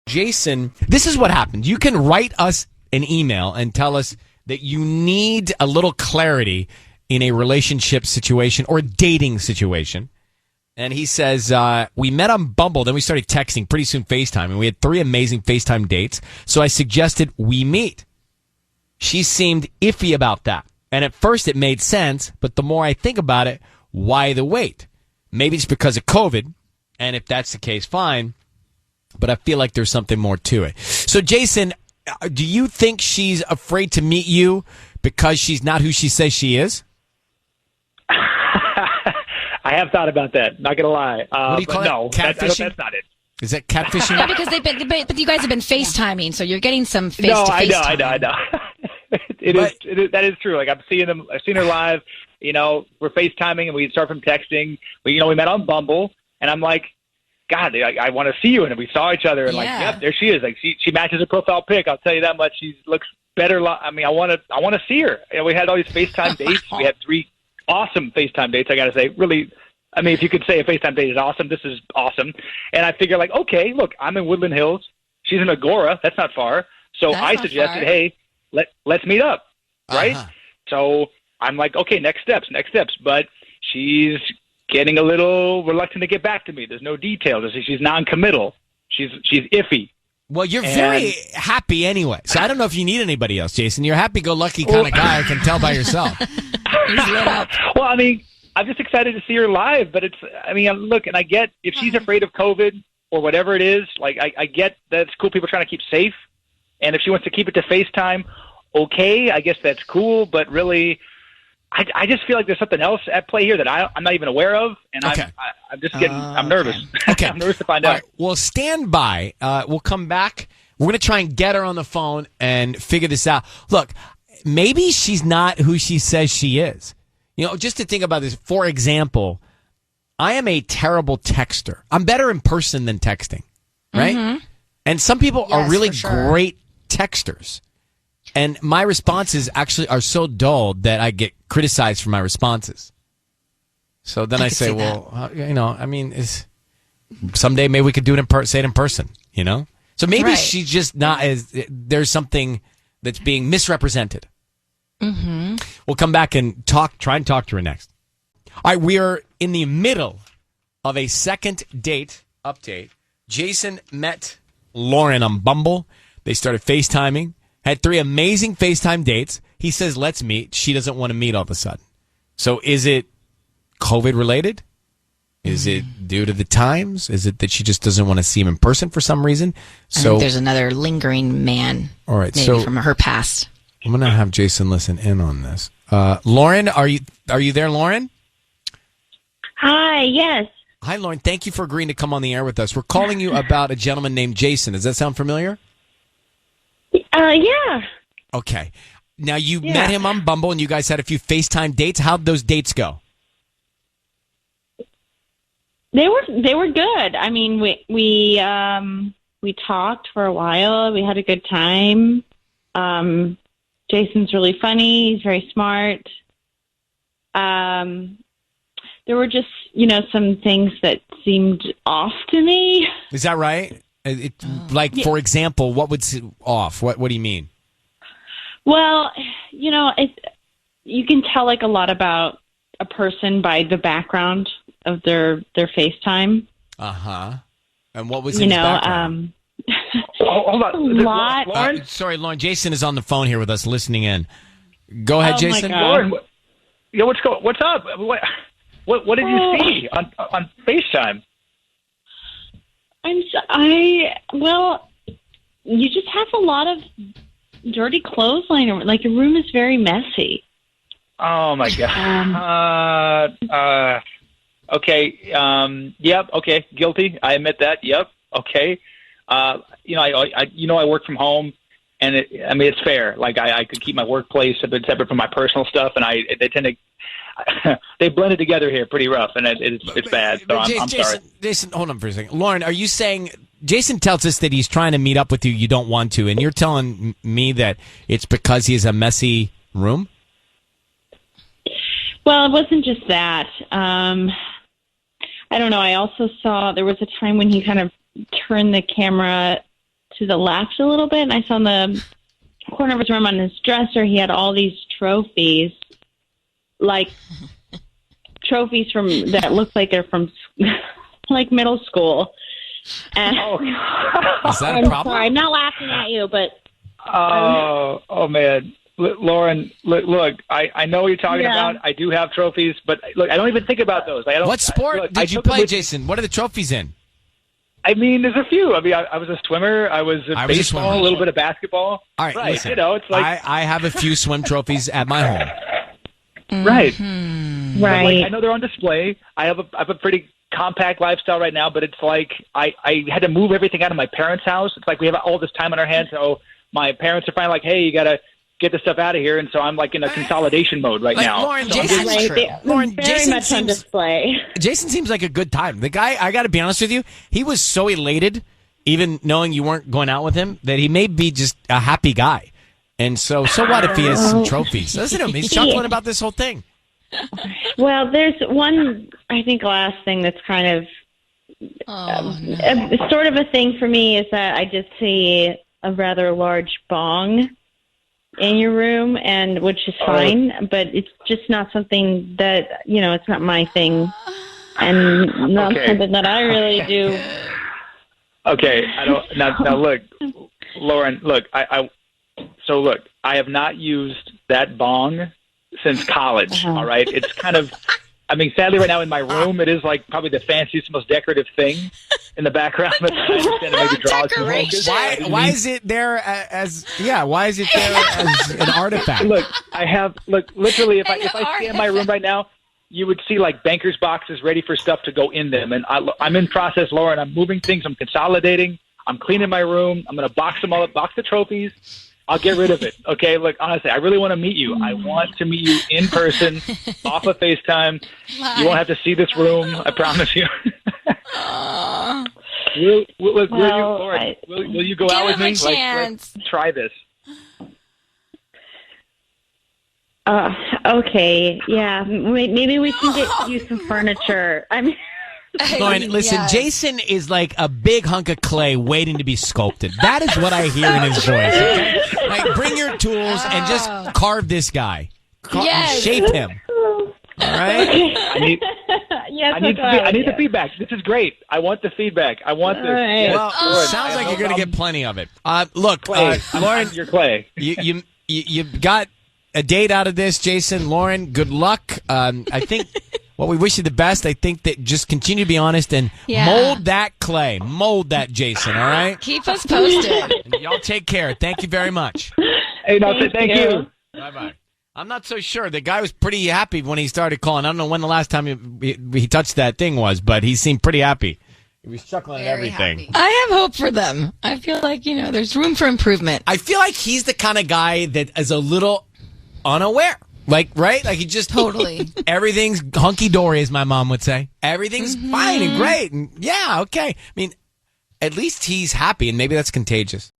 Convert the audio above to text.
Jason, this is what happened. You can write us an email and tell us that you need a little clarity in a relationship situation or dating situation. And he says, we met on Bumble, then we started texting, pretty soon FaceTime, and we had 3 amazing FaceTime dates. So I suggested we meet. She seemed iffy about that. And at first it made sense, but the more I think about it, why the wait? Maybe it's because of COVID, and if that's the case, fine. But I feel like there's something more to it. So, Jason, do you think she's afraid to meet you because she's not who she says she is? I have thought about that. Not gonna lie. What do you call no, it? Catfishing? That's not it. Is that catfishing? Yeah, because but you guys have been FaceTiming, so you're getting some face-to-face I know. That is true. Like I've seen her live. You know, we're FaceTiming and we start from texting. We met on Bumble, and I'm like, God, I want to see you. And we saw each other, and yep, there she is. Like she matches her profile pic. I'll tell you that much. She looks better. I mean, I want to see her. And we had all these FaceTime dates. We had 3 awesome FaceTime dates. I got to say, really. I mean, if you could say a FaceTime date is awesome, this is awesome. And I figure, like, okay, look, I'm in Woodland Hills. She's in Agora. That's not far. So I suggested, hey, let's meet up, right? Uh-huh. So I'm like, okay, next steps. But she's getting a little reluctant to get back to me. There's no details. She's non-committal. She's iffy. Well, you're very happy anyway. So I don't know if you need anybody else, Jason. You're a happy-go-lucky kind of guy. I can tell by yourself. Well, I mean, I'm just excited to see her live, but look, and I get if she's afraid of COVID or whatever it is, like I get that it's cool people trying to keep safe. And if she wants to keep it to FaceTime, okay, I guess that's cool. But really, I just feel like there's something else at play here that I'm not even aware of. And okay. I'm just getting, I'm nervous. Okay. I'm nervous to find out. Right. Well, stand by. We'll come back. We're going to try and get her on the phone and figure this out. Look, maybe she's not who she says she is. You know, just to think about this, for example, I am a terrible texter. I'm better in person than texting, right? Mm-hmm. And some people are really great texters. And my responses actually are so dull that I get criticized for my responses. So then I say, well, someday maybe we could do it say it in person, you know? So maybe she's just not there's something that's being misrepresented. Mm-hmm. We'll come back and try and talk to her next. All right, we are in the middle of a second date update. Jason met Lauren on Bumble. They started FaceTiming, had 3 amazing FaceTime dates. He says, let's meet. She doesn't want to meet all of a sudden. So is it COVID related? Is it due to the times? Is it that she just doesn't want to see him in person for some reason? I think there's another lingering man, all right, maybe from her past. I'm going to have Jason listen in on this. Lauren, are you there, Lauren? Hi, yes. Hi, Lauren. Thank you for agreeing to come on the air with us. We're calling you about a gentleman named Jason. Does that sound familiar? Yeah. Okay. Now, you met him on Bumble, and you guys had a few FaceTime dates. How'd those dates go? They were good. I mean, we talked for a while. We had a good time. Jason's really funny. He's very smart. There were just, some things that seemed off to me. Is that right? For example, what would off? What do you mean? Well, you can tell like a lot about a person by the background of their FaceTime. Uh-huh. And what was his background? Hold on. Lauren? Sorry, Lauren. Jason is on the phone here with us listening in. Go ahead, Jason. Lauren, what's up? What did you see on FaceTime? You just have a lot of dirty clothes lying around. Like, the room is very messy. Oh, my God. Okay. Yep. Okay. Guilty. I admit that. Yep. Okay. I work from home, and it's fair. Like, I could keep my workplace a bit separate from my personal stuff, and they tend to they blended together here pretty rough, and it's bad. So I'm sorry. Jason, hold on for a second. Lauren, are you saying Jason tells us that he's trying to meet up with you? You don't want to, and you're telling me that it's because he has a messy room? Well, it wasn't just that. I don't know. I also saw there was a time when he kind of turned the camera to the left a little bit, and I saw in the corner of his room on his dresser, he had all these trophies, like trophies from that look like they're from like middle school. And, Is that a I'm problem? sorry, I'm not laughing at you, but Oh man, Lauren, look, I know what you're talking about. I do have trophies, but look, I don't even think about those. What sport did you play, Jason? What are the trophies in? I mean, there's a few. I mean, I was a swimmer. I was a baseball, a little bit of basketball. All right, listen, it's like I have a few swim trophies at my home. Right. right. Like, I know they're on display. I have a pretty compact lifestyle right now, but it's like I had to move everything out of my parents' house. It's like we have all this time on our hands, so my parents are finally like, hey, you got to get the stuff out of here, and so I'm like in a consolidation mode right now. Lauren, so Jason on display. Jason seems like a good time. The guy, I got to be honest with you, he was so elated, even knowing you weren't going out with him, that he may be just a happy guy. And so what if he has some trophies? Listen to him. He's chuckling about this whole thing. Well, there's one, I think, last thing that's kind of sort of a thing for me is that I just see a rather large bong in your room, and which is fine, but it's just not something that, it's not my thing, and not something that I really do. Okay, I don't. Now look, Lauren. Look, I have not used that bong since college. All right, it's kind of. I mean, sadly, right now in my room, it is like probably the fanciest, most decorative thing in the background. But I understand it maybe draws some focus. Why is it there why is it there as an artifact? Look, literally, if I scan my room right now, you would see like banker's boxes ready for stuff to go in them. And I'm in process, Lauren. I'm moving things. I'm consolidating. I'm cleaning my room. I'm going to box them all up, box the trophies. I'll get rid of it. Okay, look, honestly, I really want to meet you. I want to meet you in person, off of FaceTime. You won't have to see this room. I promise you. Will you go out with me? Let's try this. Okay, yeah. Maybe we can get you some furniture. I mean. Lauren, listen, yes. Jason is like a big hunk of clay waiting to be sculpted. That is what I hear in his voice. Okay? Like, bring your tools and just carve this guy. Shape him. All right? I need the feedback. This is great. I want the feedback. I want this. Right. Yes. Well, sounds like you're going to get plenty of it. Look, Clay, Lauren, you're Clay. You got a date out of this, Jason. Lauren, good luck. I think... Well, we wish you the best. I think that just continue to be honest and mold that clay. Mold that, Jason, all right? Keep us posted. And y'all take care. Thank you very much. Hey, thank you. Bye-bye. I'm not so sure. The guy was pretty happy when he started calling. I don't know when the last time he touched that thing was, but he seemed pretty happy. He was chuckling at everything. Happy. I have hope for them. I feel like, there's room for improvement. I feel like he's the kind of guy that is a little unaware. Like, right? Like, he just... Totally. Everything's hunky-dory, as my mom would say. Everything's fine and great. And, yeah, okay. I mean, at least he's happy, and maybe that's contagious.